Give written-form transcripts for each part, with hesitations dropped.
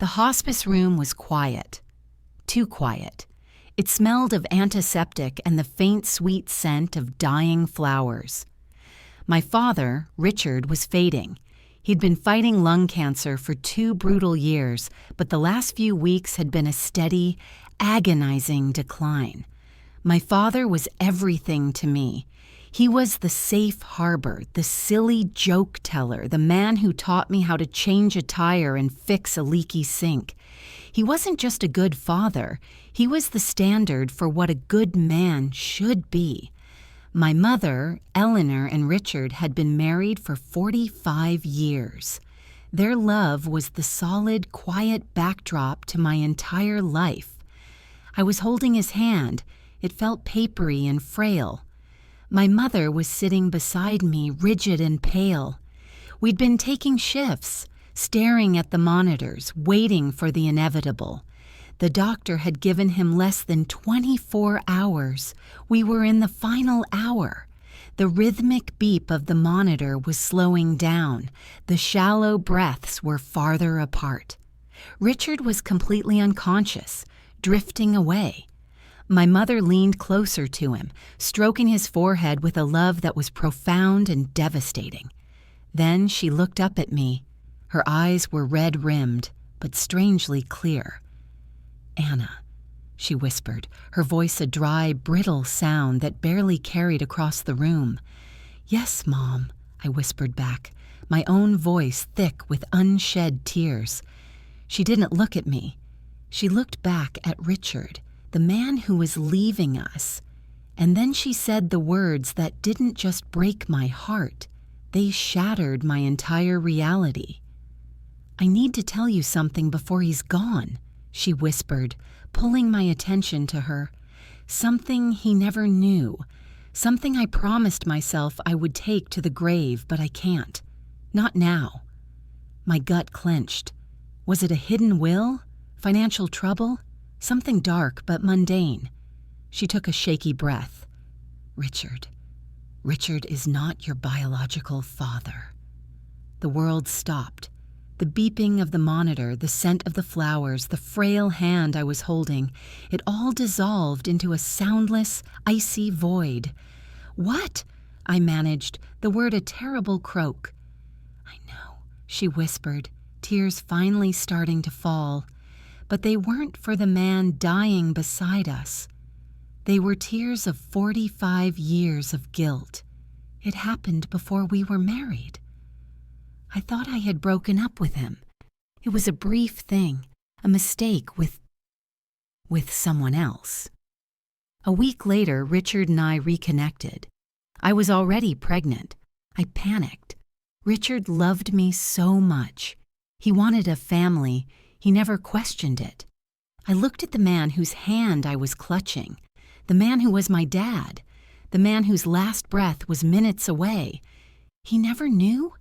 hospice room was quiet. Too quiet. It smelled of antiseptic and the faint sweet scent of dying flowers. My father, Richard, was fading. He'd been fighting lung cancer for 2 brutal years, but the last few weeks had been a steady, agonizing decline. My father was everything to me. He was the safe harbor, the silly joke teller, the man who taught me how to change a tire and fix a leaky sink. He wasn't just a good father, he was the standard for what a good man should be. My mother, Eleanor, and Richard had been married for 45 years. Their love was the solid, quiet backdrop to my entire life. I was holding his hand. It felt papery and frail. My mother was sitting beside me, rigid and pale. We'd been taking shifts, staring at the monitors, waiting for the inevitable. The doctor had given him less than 24 hours. We were in the final hour. The rhythmic beep of the monitor was slowing down. The shallow breaths were farther apart. Richard was completely unconscious, drifting away. My mother leaned closer to him, stroking his forehead with a love that was profound and devastating. Then she looked up at me. Her eyes were red-rimmed, but strangely clear. "Anna," she whispered, her voice a dry, brittle sound that barely carried across the room. "Yes, Mom," I whispered back, my own voice thick with unshed tears. She didn't look at me. She looked back at Richard, the man who was leaving us. And then she said the words that didn't just break my heart. They shattered my entire reality. "I need to tell you something before he's gone," she whispered, pulling my attention to her. "Something he never knew. Something I promised myself I would take to the grave, but I can't. Not now." My gut clenched. Was it a hidden will? Financial trouble? Something dark but mundane. She took a shaky breath. Richard is not your biological father." The world stopped. The beeping of the monitor, the scent of the flowers, the frail hand I was holding, it all dissolved into a soundless, icy void. "What?" I managed, the word a terrible croak. "I know," she whispered, tears finally starting to fall. But they weren't for the man dying beside us. They were tears of 45 years of guilt. It happened before we were married. I thought I had broken up with him. It was a brief thing, a mistake with someone else. A week later, Richard and I reconnected. I was already pregnant. I panicked. Richard loved me so much. He wanted a family. He never questioned it. I looked at the man whose hand I was clutching, the man who was my dad, the man whose last breath was minutes away. He never knew?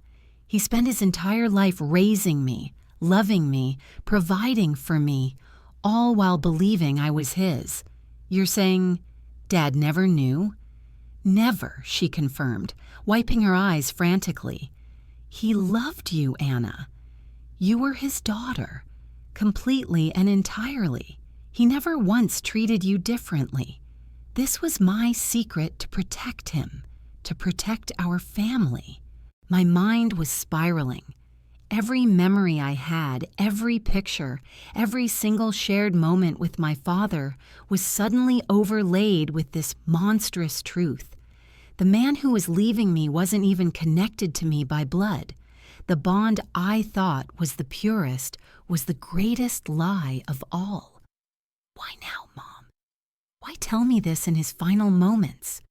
He spent his entire life raising me, loving me, providing for me, all while believing I was his. You're saying Dad never knew? Never, she confirmed, wiping her eyes frantically. He loved you, Anna. You were his daughter. Completely and entirely. He never once treated you differently. This was my secret to protect him, to protect our family. My mind was spiraling. Every memory I had, every picture, every single shared moment with my father was suddenly overlaid with this monstrous truth. The man who was leaving me wasn't even connected to me by blood. The bond I thought was the purest was the greatest lie of all. Why now, Mom? Why tell me this in his final moments?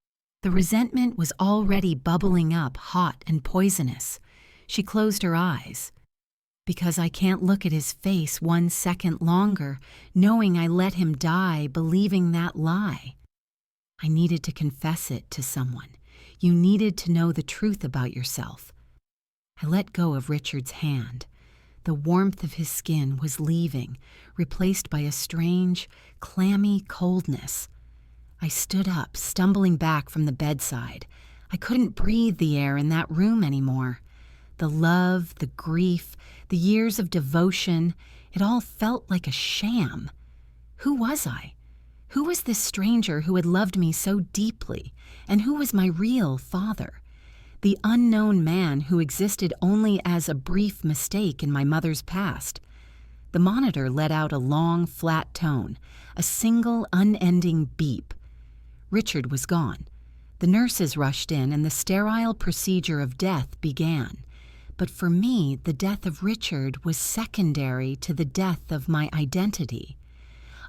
The resentment was already bubbling up, hot and poisonous. She closed her eyes. Because I can't look at his face 1 second longer, knowing I let him die, believing that lie. I needed to confess it to someone. You needed to know the truth about yourself. I let go of Richard's hand. The warmth of his skin was leaving, replaced by a strange, clammy coldness. I stood up, stumbling back from the bedside. I couldn't breathe the air in that room anymore. The love, the grief, the years of devotion, It all felt like a sham. Who was I? Who was this stranger who had loved me so deeply? And who was my real father? The unknown man who existed only as a brief mistake in my mother's past. The monitor let out a long, flat tone, a single, unending beep. Richard was gone. The nurses rushed in, and the sterile procedure of death began. But for me, the death of Richard was secondary to the death of my identity.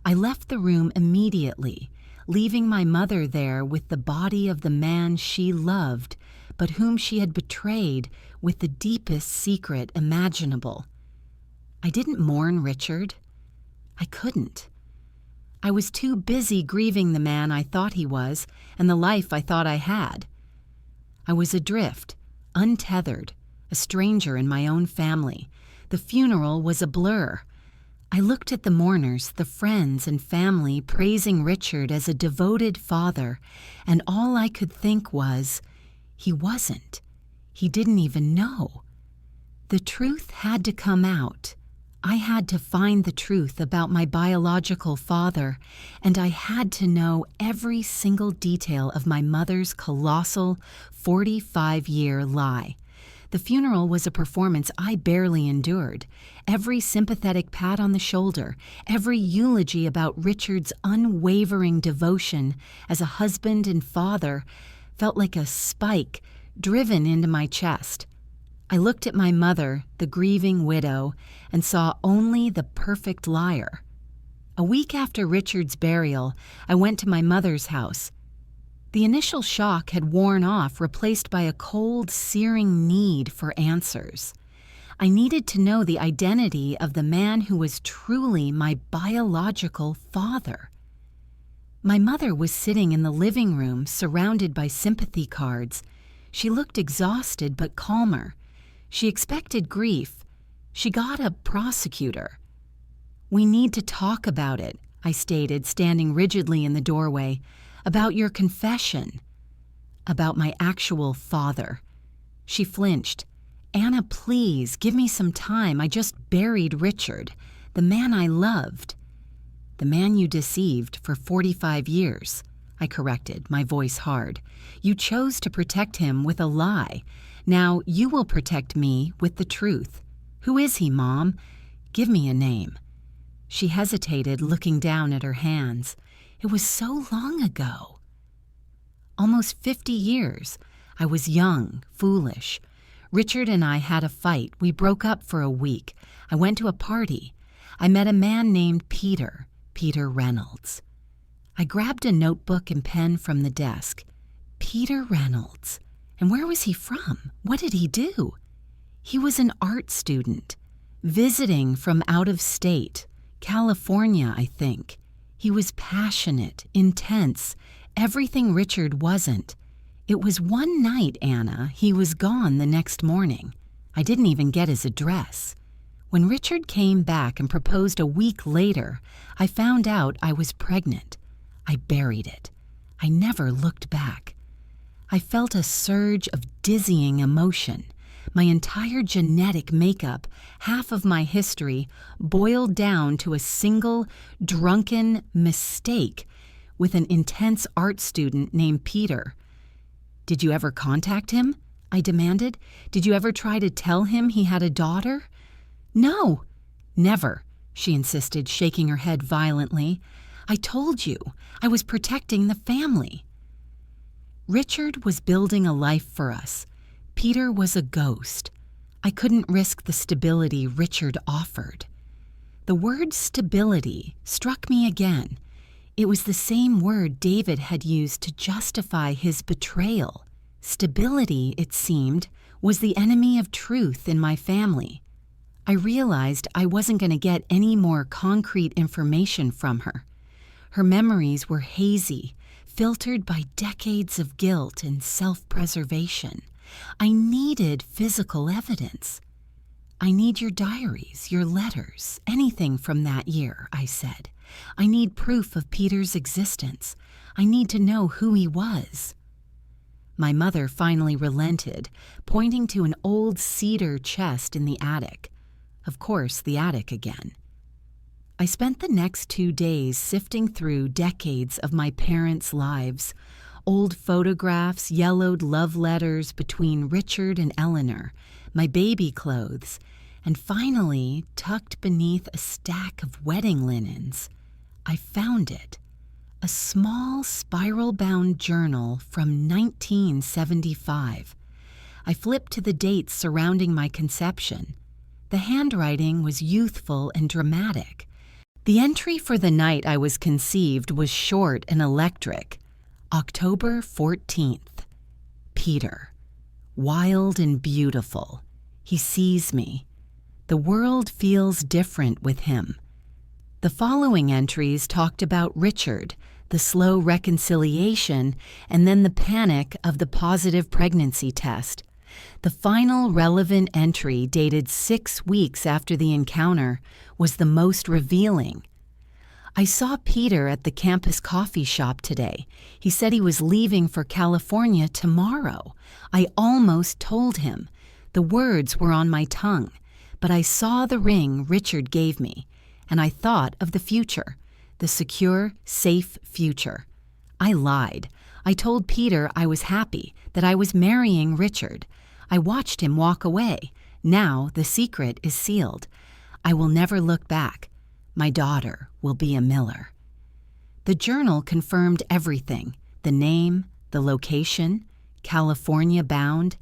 I left the room immediately, leaving my mother there with the body of the man she loved, but whom she had betrayed with the deepest secret imaginable. I didn't mourn Richard. I couldn't. I was too busy grieving the man I thought he was and the life I thought I had. I was adrift, untethered, a stranger in my own family. The funeral was a blur. I looked at the mourners, the friends and family praising Richard as a devoted father, and all I could think was, he wasn't. He didn't even know. The truth had to come out. I had to find the truth about my biological father, and I had to know every single detail of my mother's colossal 45-year lie. The funeral was a performance I barely endured. Every sympathetic pat on the shoulder, every eulogy about Richard's unwavering devotion as a husband and father felt like a spike driven into my chest. I looked at my mother, the grieving widow, and saw only the perfect liar. A week after Richard's burial, I went to my mother's house. The initial shock had worn off, replaced by a cold, searing need for answers. I needed to know the identity of the man who was truly my biological father. My mother was sitting in the living room, surrounded by sympathy cards. She looked exhausted but calmer. She expected grief. She got a prosecutor. "We need to talk about it," I stated, standing rigidly in the doorway. "About your confession." "About my actual father." She flinched. "Anna, please, give me some time. I just buried Richard, the man I loved." "The man you deceived for 45 years, I corrected, my voice hard. "You chose to protect him with a lie. Now you will protect me with the truth. Who is he, Mom? Give me a name." She hesitated, looking down at her hands. It was so long ago. Almost 50 years. I was young, foolish. Richard and I had a fight. We broke up for a week. I went to a party. I met a man named Peter Reynolds. I grabbed a notebook and pen from the desk. Peter Reynolds. And where was he from? What did he do? He was an art student, visiting from out of state, California, I think. He was passionate, intense, everything Richard wasn't. It was one night, Anna. He was gone the next morning. I didn't even get his address. When Richard came back and proposed a week later, I found out I was pregnant. I buried it. I never looked back. I felt a surge of dizzying emotion. My entire genetic makeup, half of my history, boiled down to a single, drunken mistake with an intense art student named Peter. "Did you ever contact him?" I demanded. "Did you ever try to tell him he had a daughter?" "No, never," she insisted, shaking her head violently. "I told you, I was protecting the family." Richard was building a life for us. Peter was a ghost. I couldn't risk the stability Richard offered. The word stability struck me again. It was the same word David had used to justify his betrayal. Stability, it seemed, was the enemy of truth in my family. I realized I wasn't going to get any more concrete information from her. Her memories were hazy, filtered by decades of guilt and self-preservation. I needed physical evidence. "I need your diaries, your letters, anything from that year," I said. "I need proof of Peter's existence. I need to know who he was." My mother finally relented, pointing to an old cedar chest in the attic. Of course, the attic again. I spent the next 2 days sifting through decades of my parents' lives, old photographs, yellowed love letters between Richard and Eleanor, my baby clothes, and finally, tucked beneath a stack of wedding linens, I found it. A small spiral-bound journal from 1975. I flipped to the dates surrounding my conception. The handwriting was youthful and dramatic. The entry for the night I was conceived was short and electric. October 14th. Peter. Wild and beautiful. He sees me. The world feels different with him. The following entries talked about Richard, the slow reconciliation, and then the panic of the positive pregnancy test. The final relevant entry, dated 6 weeks after the encounter, was the most revealing. I saw Peter at the campus coffee shop today. He said he was leaving for California tomorrow. I almost told him. The words were on my tongue, but I saw the ring Richard gave me, and I thought of the future, the secure, safe future. I lied. I told Peter I was happy, that I was marrying Richard. I watched him walk away. Now the secret is sealed. I will never look back. My daughter will be a Miller. The journal confirmed everything: the name, the location, California bound,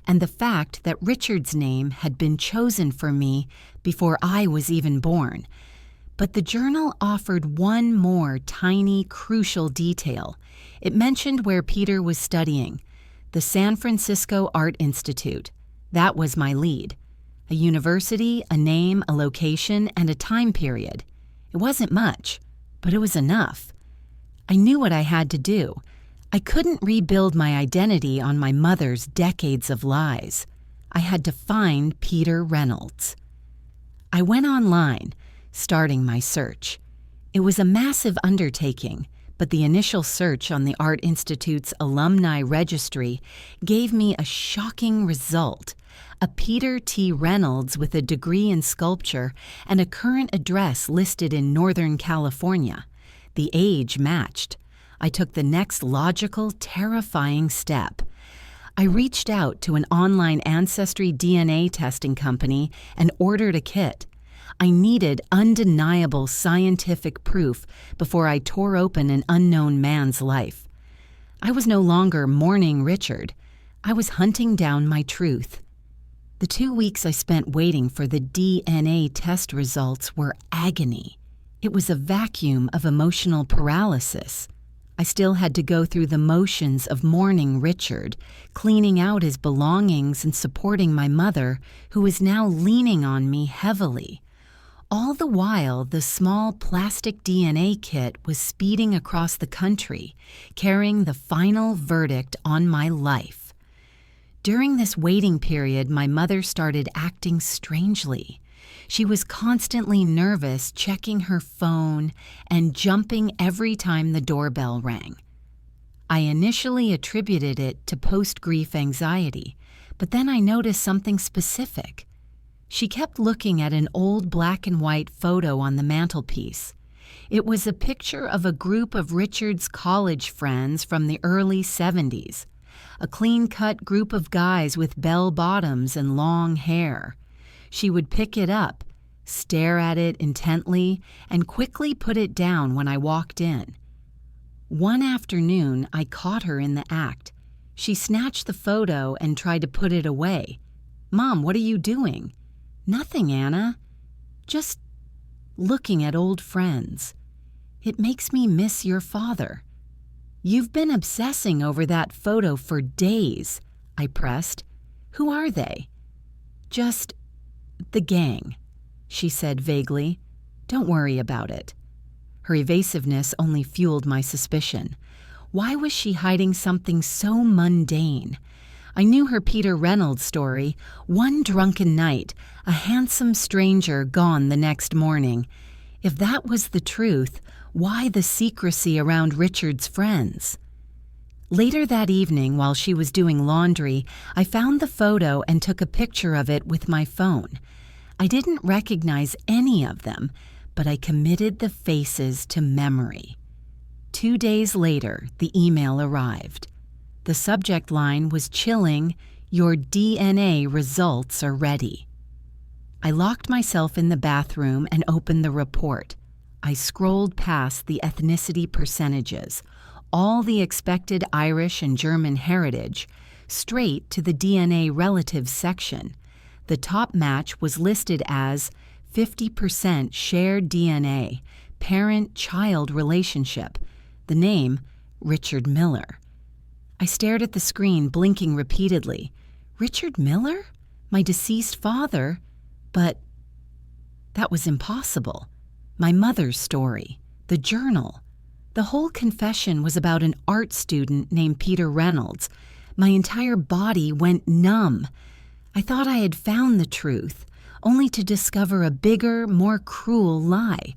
and the fact that Richard's name had been chosen for me before I was even born. But the journal offered one more tiny, crucial detail. It mentioned where Peter was studying, the San Francisco Art Institute. That was my lead. A university, a name, a location, and a time period. It wasn't much, but it was enough. I knew what I had to do. I couldn't rebuild my identity on my mother's decades of lies. I had to find Peter Reynolds. I went online, starting my search. It was a massive undertaking, but the initial search on the Art Institute's alumni registry gave me a shocking result: a Peter T. Reynolds with a degree in sculpture and a current address listed in Northern California. The age matched. I took the next logical, terrifying step. I reached out to an online ancestry DNA testing company and ordered a kit. I needed undeniable scientific proof before I tore open an unknown man's life. I was no longer mourning Richard. I was hunting down my truth. The 2 weeks I spent waiting for the DNA test results were agony. It was a vacuum of emotional paralysis. I still had to go through the motions of mourning Richard, cleaning out his belongings and supporting my mother, who was now leaning on me heavily. All the while, the small plastic DNA kit was speeding across the country, carrying the final verdict on my life. During this waiting period, my mother started acting strangely. She was constantly nervous, checking her phone and jumping every time the doorbell rang. I initially attributed it to post-grief anxiety, but then I noticed something specific. She kept looking at an old black and white photo on the mantelpiece. It was a picture of a group of Richard's college friends from the early 70s, a clean-cut group of guys with bell bottoms and long hair. She would pick it up, stare at it intently, and quickly put it down when I walked in. One afternoon, I caught her in the act. She snatched the photo and tried to put it away. "Mom, what are you doing?" "Nothing, Anna. Just looking at old friends. It makes me miss your father." "You've been obsessing over that photo for days," I pressed. "Who are they?" "Just the gang," she said vaguely. "Don't worry about it." Her evasiveness only fueled my suspicion. Why was she hiding something so mundane? I knew her Peter Reynolds story: one drunken night, a handsome stranger gone the next morning. If that was the truth, why the secrecy around Richard's friends? Later that evening, while she was doing laundry, I found the photo and took a picture of it with my phone. I didn't recognize any of them, but I committed the faces to memory. 2 days later, the email arrived. The subject line was chilling, "Your DNA results are ready." I locked myself in the bathroom and opened the report. I scrolled past the ethnicity percentages, all the expected Irish and German heritage, straight to the DNA relatives section. The top match was listed as 50% shared DNA, parent-child relationship. The name, Richard Miller. I stared at the screen, blinking repeatedly. Richard Miller? My deceased father? But that was impossible. My mother's story, the journal. The whole confession was about an art student named Peter Reynolds. My entire body went numb. I thought I had found the truth, only to discover a bigger, more cruel lie.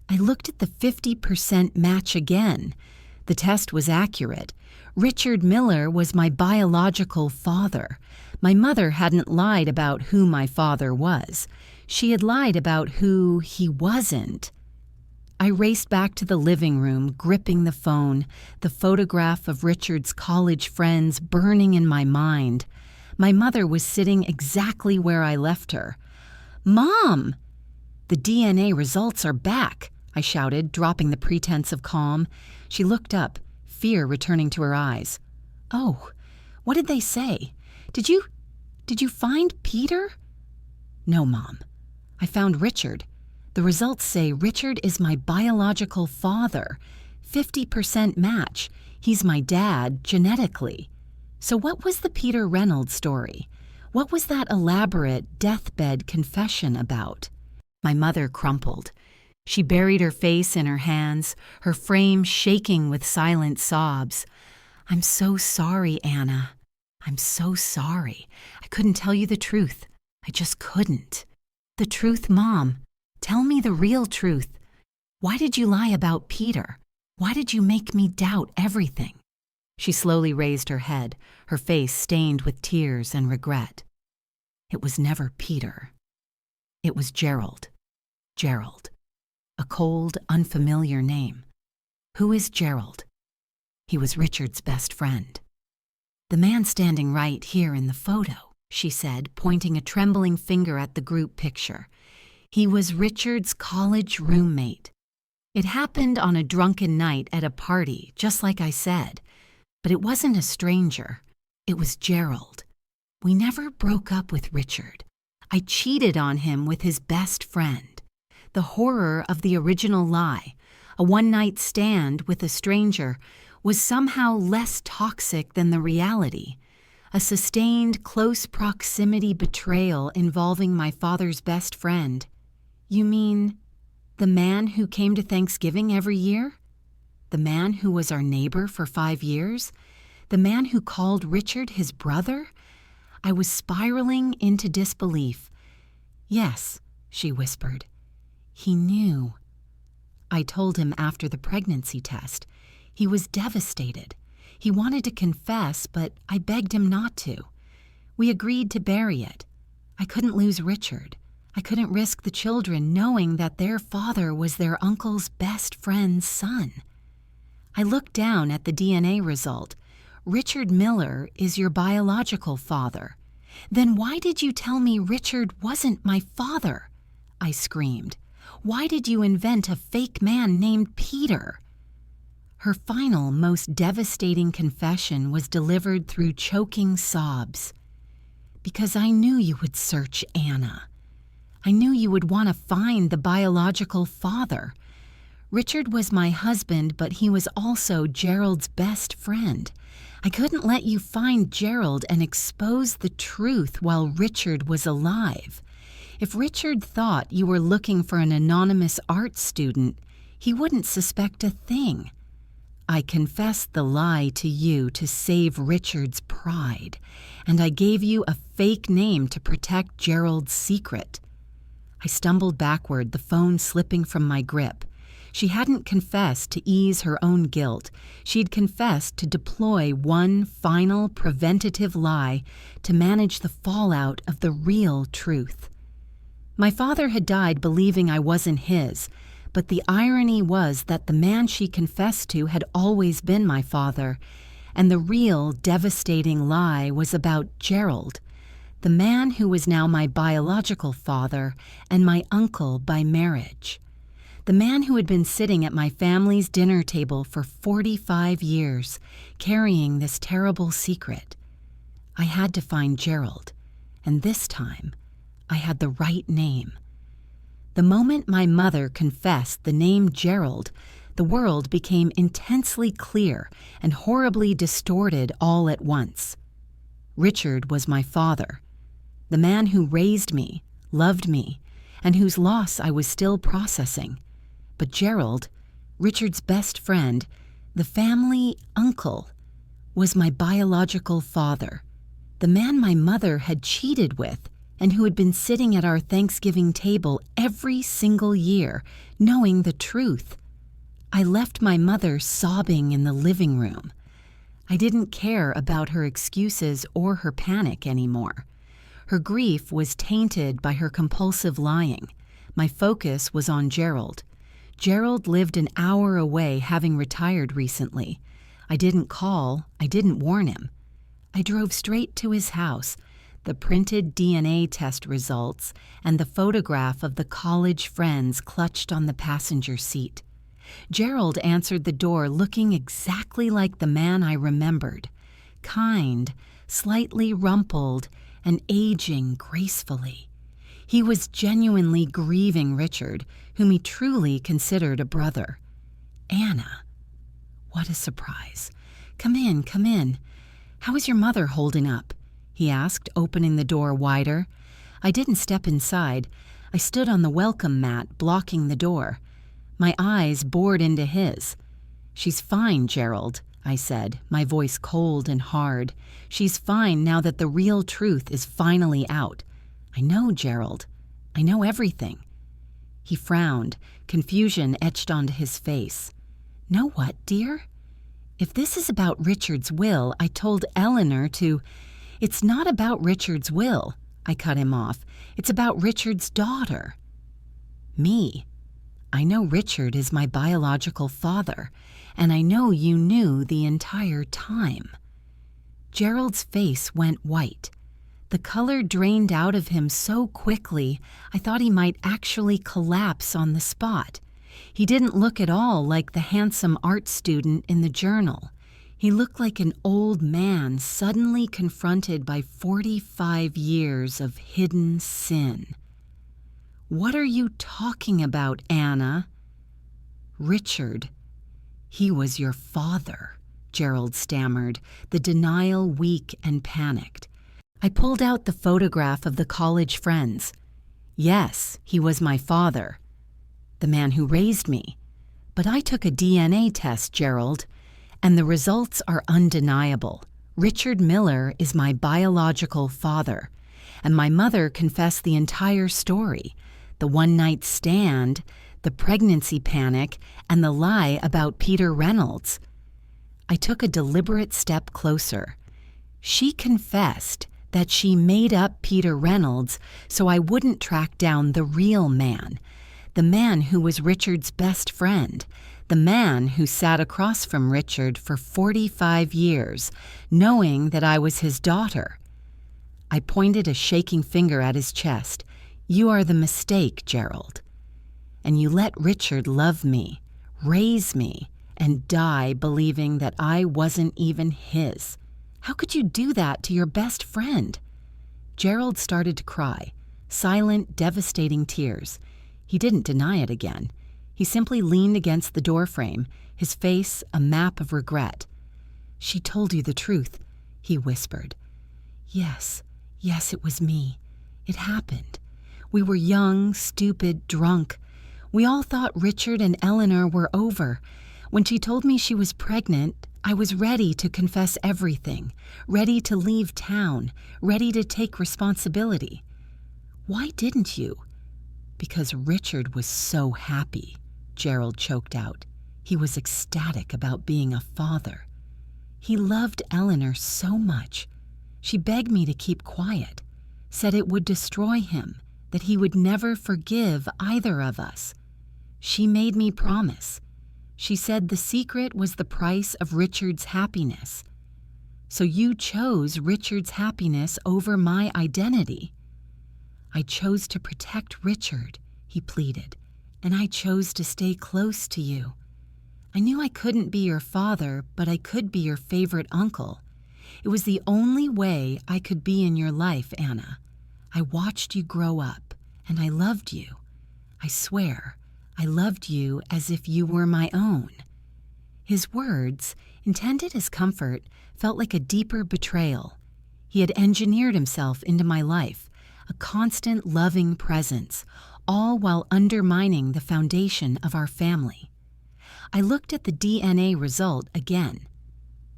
I looked at the 50% match again. The test was accurate. Richard Miller was my biological father. My mother hadn't lied about who my father was. She had lied about who he wasn't. I raced back to the living room, gripping the phone, the photograph of Richard's college friends burning in my mind. My mother was sitting exactly where I left her. "Mom!" "The DNA results are back," I shouted, dropping the pretense of calm. She looked up, fear returning to her eyes. "Oh, what did they say? Did you find Peter?" "No, Mom. I found Richard. The results say Richard is my biological father. 50% match. He's my dad, genetically." So what was the Peter Reynolds story? What was that elaborate deathbed confession about? My mother crumpled. She buried her face in her hands, her frame shaking with silent sobs. "I'm so sorry, Anna. I'm so sorry. I couldn't tell you the truth. I just couldn't." "The truth, Mom. Tell me the real truth. Why did you lie about Peter? Why did you make me doubt everything?" She slowly raised her head, her face stained with tears and regret. "It was never Peter. It was Gerald. Gerald. A cold, unfamiliar name. Who is Gerald? He was Richard's best friend. The man standing right here in the photo," she said, pointing a trembling finger at the group picture. "He was Richard's college roommate. It happened on a drunken night at a party, just like I said. But it wasn't a stranger. It was Gerald. We never broke up with Richard. I cheated on him with his best friend. The horror of the original lie, a one-night stand with a stranger, was somehow less toxic than the reality. A sustained, close proximity betrayal involving my father's best friend. You mean the man who came to Thanksgiving every year? The man who was our neighbor for 5 years? The man who called Richard his brother? I was spiraling into disbelief. "Yes," she whispered. "He knew." I told him after the pregnancy test. He was devastated. He wanted to confess, but I begged him not to. We agreed to bury it. I couldn't lose Richard. I couldn't risk the children knowing that their father was their uncle's best friend's son. I looked down at the DNA result. Richard Miller is your biological father. Then why did you tell me Richard wasn't my father? I screamed. Why did you invent a fake man named Peter? Her final, most devastating confession was delivered through choking sobs. Because I knew you would search Anna. I knew you would want to find the biological father. Richard was my husband, but he was also Gerald's best friend. I couldn't let you find Gerald and expose the truth while Richard was alive. If Richard thought you were looking for an anonymous art student, he wouldn't suspect a thing. I confessed the lie to you to save Richard's pride, and I gave you a fake name to protect Gerald's secret. I stumbled backward, the phone slipping from my grip. She hadn't confessed to ease her own guilt. She'd confessed to deploy one final preventative lie to manage the fallout of the real truth. My father had died believing I wasn't his, but the irony was that the man she confessed to had always been my father, and the real devastating lie was about Gerald, the man who was now my biological father and my uncle by marriage. The man who had been sitting at my family's dinner table for 45 years, carrying this terrible secret. I had to find Gerald, and this time, I had the right name. The moment my mother confessed the name Gerald, the world became intensely clear and horribly distorted all at once. Richard was my father, the man who raised me, loved me, and whose loss I was still processing. But Gerald, Richard's best friend, the family uncle, was my biological father, the man my mother had cheated with and who had been sitting at our Thanksgiving table every single year, knowing the truth. I left my mother sobbing in the living room. I didn't care about her excuses or her panic anymore. Her grief was tainted by her compulsive lying. My focus was on Gerald. Gerald lived an hour away, having retired recently. I didn't call, I didn't warn him. I drove straight to his house, the printed DNA test results and the photograph of the college friends clutched on the passenger seat. Gerald answered the door looking exactly like the man I remembered, kind, slightly rumpled, and aging gracefully. He was genuinely grieving Richard, whom he truly considered a brother. Anna. What a surprise. Come in, come in. How is your mother holding up? He asked, opening the door wider. I didn't step inside. I stood on the welcome mat, blocking the door. My eyes bored into his. She's fine, Gerald, I said, my voice cold and hard. She's fine now that the real truth is finally out. I know, Gerald. I know everything. He frowned, confusion etched onto his face. Know what, dear? If this is about Richard's will, I told Eleanor to... It's not about Richard's will, I cut him off. It's about Richard's daughter. Me. I know Richard is my biological father, and I know you knew the entire time. Gerald's face went white. The color drained out of him so quickly, I thought he might actually collapse on the spot. He didn't look at all like the handsome art student in the journal. He looked like an old man suddenly confronted by 45 years of hidden sin. What are you talking about, Anna? Richard. He was your father, Gerald stammered, the denial weak and panicked. I pulled out the photograph of the college friends. Yes, he was my father, the man who raised me. But I took a DNA test, Gerald, and the results are undeniable. Richard Miller is my biological father, and my mother confessed the entire story, the one-night stand, the pregnancy panic, and the lie about Peter Reynolds. I took a deliberate step closer. She confessed that she made up Peter Reynolds so I wouldn't track down the real man, the man who was Richard's best friend, the man who sat across from Richard for 45 years, knowing that I was his daughter. I pointed a shaking finger at his chest. You are the mistake, Gerald. And you let Richard love me, raise me, and die believing that I wasn't even his. How could you do that to your best friend? Gerald started to cry, silent, devastating tears. He didn't deny it again. He simply leaned against the doorframe, his face a map of regret. She told you the truth, he whispered. Yes, it was me. It happened. We were young, stupid, drunk. We all thought Richard and Eleanor were over. When she told me she was pregnant, I was ready to confess everything, ready to leave town, ready to take responsibility. Why didn't you? Because Richard was so happy, Gerald choked out. He was ecstatic about being a father. He loved Eleanor so much. She begged me to keep quiet, said it would destroy him, that he would never forgive either of us. She made me promise. She said the secret was the price of Richard's happiness. So you chose Richard's happiness over my identity. I chose to protect Richard, he pleaded, and I chose to stay close to you. I knew I couldn't be your father, but I could be your favorite uncle. It was the only way I could be in your life, Anna. I watched you grow up, and I loved you. I swear, I loved you as if you were my own. His words, intended as comfort, felt like a deeper betrayal. He had engineered himself into my life, a constant loving presence, all while undermining the foundation of our family. I looked at the DNA result again.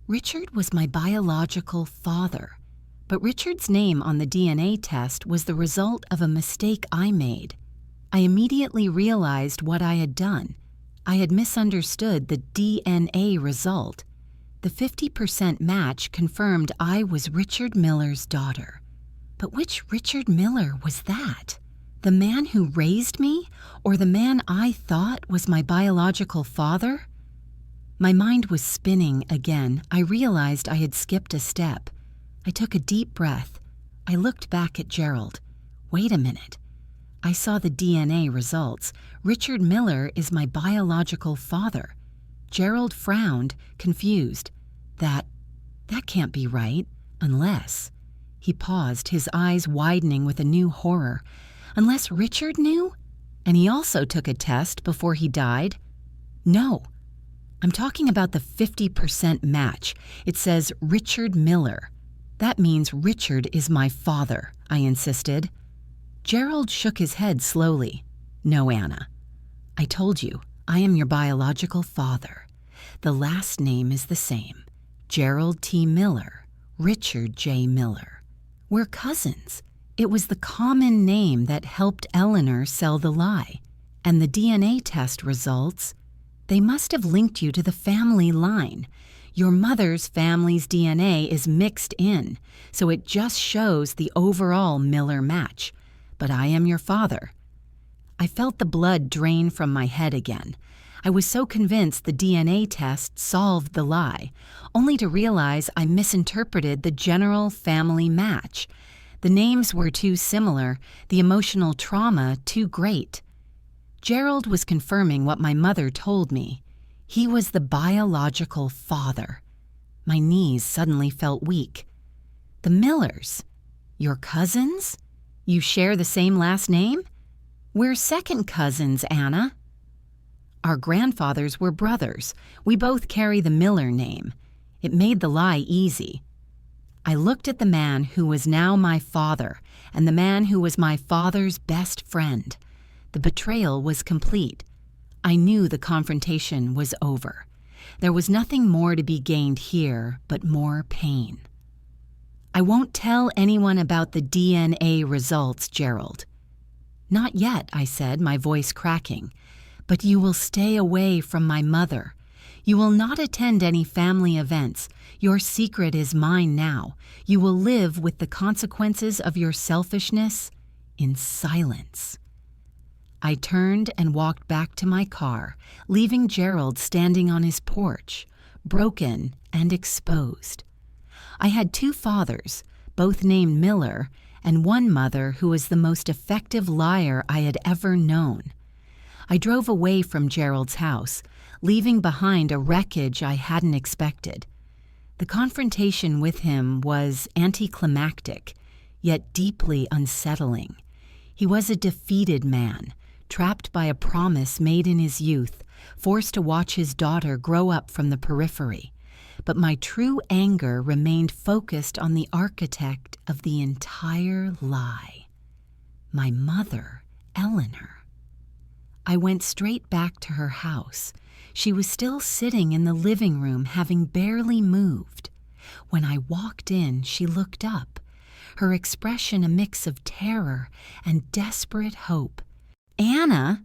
Richard was my biological father, but Richard's name on the DNA test was the result of a mistake I made. I immediately realized what I had done. I had misunderstood the DNA result. The 50% match confirmed I was Richard Miller's daughter. But which Richard Miller was that? The man who raised me, or the man I thought was my biological father? My mind was spinning again. I realized I had skipped a step. I took a deep breath. I looked back at Gerald. Wait a minute. I saw the DNA results. Richard Miller is my biological father. Gerald frowned, confused. That can't be right, unless... He paused, his eyes widening with a new horror. Unless Richard knew? And he also took a test before he died? No. I'm talking about the 50% match. It says Richard Miller. That means Richard is my father, I insisted. Gerald shook his head slowly. No, Anna. I told you, I am your biological father. The last name is the same. Gerald T. Miller, Richard J. Miller. We're cousins. It was the common name that helped Eleanor sell the lie. And the DNA test results, they must have linked you to the family line. Your mother's family's DNA is mixed in, so it just shows the overall Miller match. But I am your father. I felt the blood drain from my head again. I was so convinced the DNA test solved the lie, only to realize I misinterpreted the general family match. The names were too similar, the emotional trauma too great. Gerald was confirming what my mother told me. He was the biological father. My knees suddenly felt weak. The Millers? Your cousins? You share the same last name? We're second cousins, Anna. Our grandfathers were brothers. We both carry the Miller name. It made the lie easy. I looked at the man who was now my father and the man who was my father's best friend. The betrayal was complete. I knew the confrontation was over. There was nothing more to be gained here but more pain. I won't tell anyone about the DNA results, Gerald. Not yet, I said, my voice cracking. But you will stay away from my mother. You will not attend any family events. Your secret is mine now. You will live with the consequences of your selfishness in silence. I turned and walked back to my car, leaving Gerald standing on his porch, broken and exposed. I had two fathers, both named Miller, and one mother who was the most effective liar I had ever known. I drove away from Gerald's house, leaving behind a wreckage I hadn't expected. The confrontation with him was anticlimactic, yet deeply unsettling. He was a defeated man, trapped by a promise made in his youth, forced to watch his daughter grow up from the periphery. But my true anger remained focused on the architect of the entire lie, my mother, Eleanor. I went straight back to her house. She was still sitting in the living room, having barely moved. When I walked in, she looked up, her expression a mix of terror and desperate hope. Anna,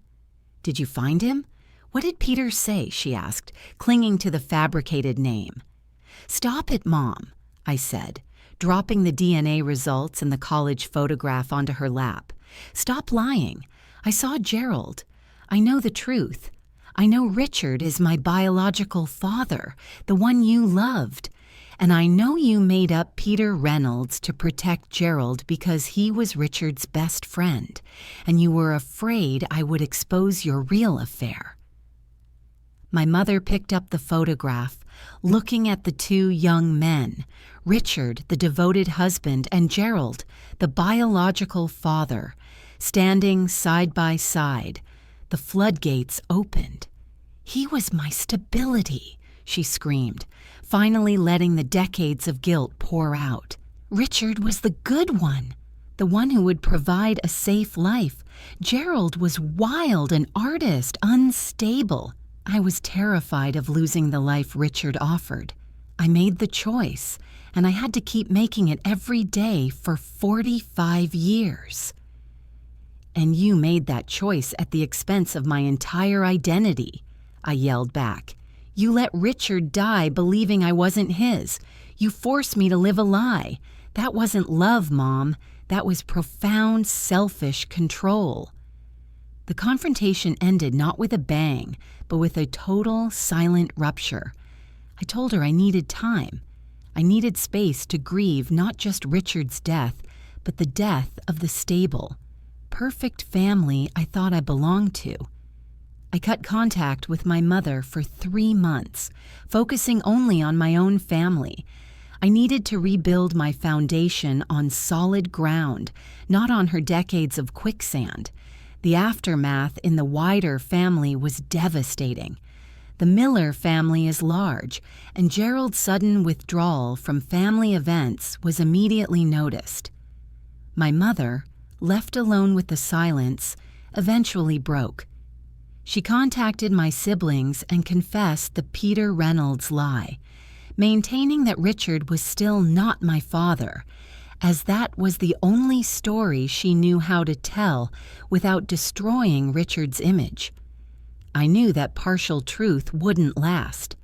did you find him? What did Peter say? She asked, clinging to the fabricated name. Stop it, Mom, I said, dropping the DNA results and the college photograph onto her lap. Stop lying. I saw Gerald. I know the truth. I know Richard is my biological father, the one you loved. And I know you made up Peter Reynolds to protect Gerald because he was Richard's best friend, and you were afraid I would expose your real affair." My mother picked up the photograph, looking at the two young men, Richard, the devoted husband, and Gerald, the biological father, standing side by side. The floodgates opened. "He was my stability," she screamed, finally letting the decades of guilt pour out. "Richard was the good one, the one who would provide a safe life. Gerald was wild, an artist, unstable. I was terrified of losing the life Richard offered. I made the choice, and I had to keep making it every day for 45 years. And you made that choice at the expense of my entire identity," I yelled back. "You let Richard die believing I wasn't his. You forced me to live a lie. That wasn't love, Mom. That was profound, selfish control." The confrontation ended not with a bang, but with a total, silent rupture. I told her I needed time. I needed space to grieve not just Richard's death, but the death of the stable, perfect family I thought I belonged to. I cut contact with my mother for 3 months, focusing only on my own family. I needed to rebuild my foundation on solid ground, not on her decades of quicksand. The aftermath in the wider family was devastating. The Miller family is large, and Gerald's sudden withdrawal from family events was immediately noticed. My mother, left alone with the silence, eventually broke. She contacted my siblings and confessed the Peter Reynolds lie, maintaining that Richard was still not my father, as that was the only story she knew how to tell without destroying Richard's image. I knew that partial truth wouldn't last.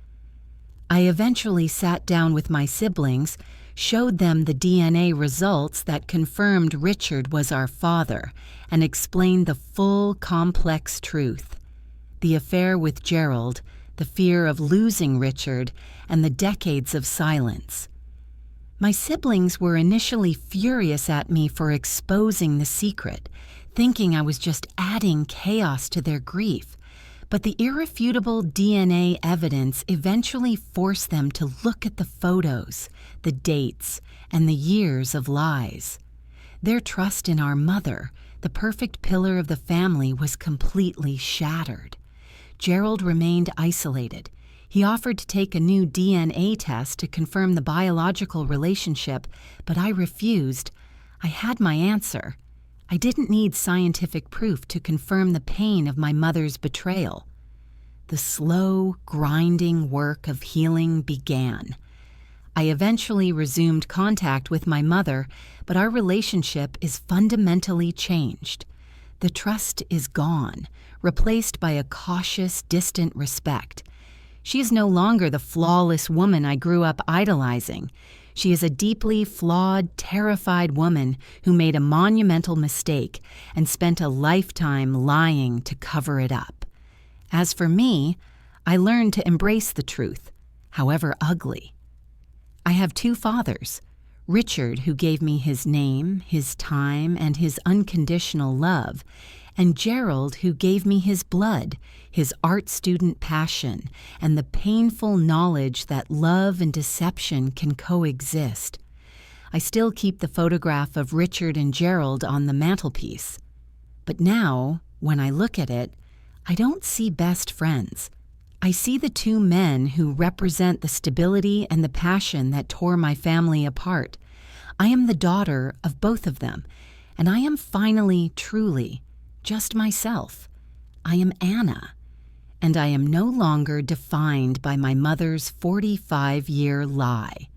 I eventually sat down with my siblings, showed them the DNA results that confirmed Richard was our father, and explained the full, complex truth. The affair with Gerald, the fear of losing Richard, and the decades of silence. My siblings were initially furious at me for exposing the secret, thinking I was just adding chaos to their grief. But the irrefutable DNA evidence eventually forced them to look at the photos, the dates, and the years of lies. Their trust in our mother, the perfect pillar of the family, was completely shattered. Gerald remained isolated. He offered to take a new DNA test to confirm the biological relationship, but I refused. I had my answer. I didn't need scientific proof to confirm the pain of my mother's betrayal. The slow, grinding work of healing began. I eventually resumed contact with my mother, but our relationship is fundamentally changed. The trust is gone, replaced by a cautious, distant respect. She is no longer the flawless woman I grew up idolizing. She is a deeply flawed, terrified woman who made a monumental mistake and spent a lifetime lying to cover it up. As for me, I learned to embrace the truth, however ugly. I have 2 fathers, Richard, who gave me his name, his time, and his unconditional love, and Gerald, who gave me his blood, his art student passion, and the painful knowledge that love and deception can coexist. I still keep the photograph of Richard and Gerald on the mantelpiece. But now, when I look at it, I don't see best friends. I see the 2 men who represent the stability and the passion that tore my family apart. I am the daughter of both of them, and I am finally, truly, just myself. I am Anna, and I am no longer defined by my mother's 45-year lie.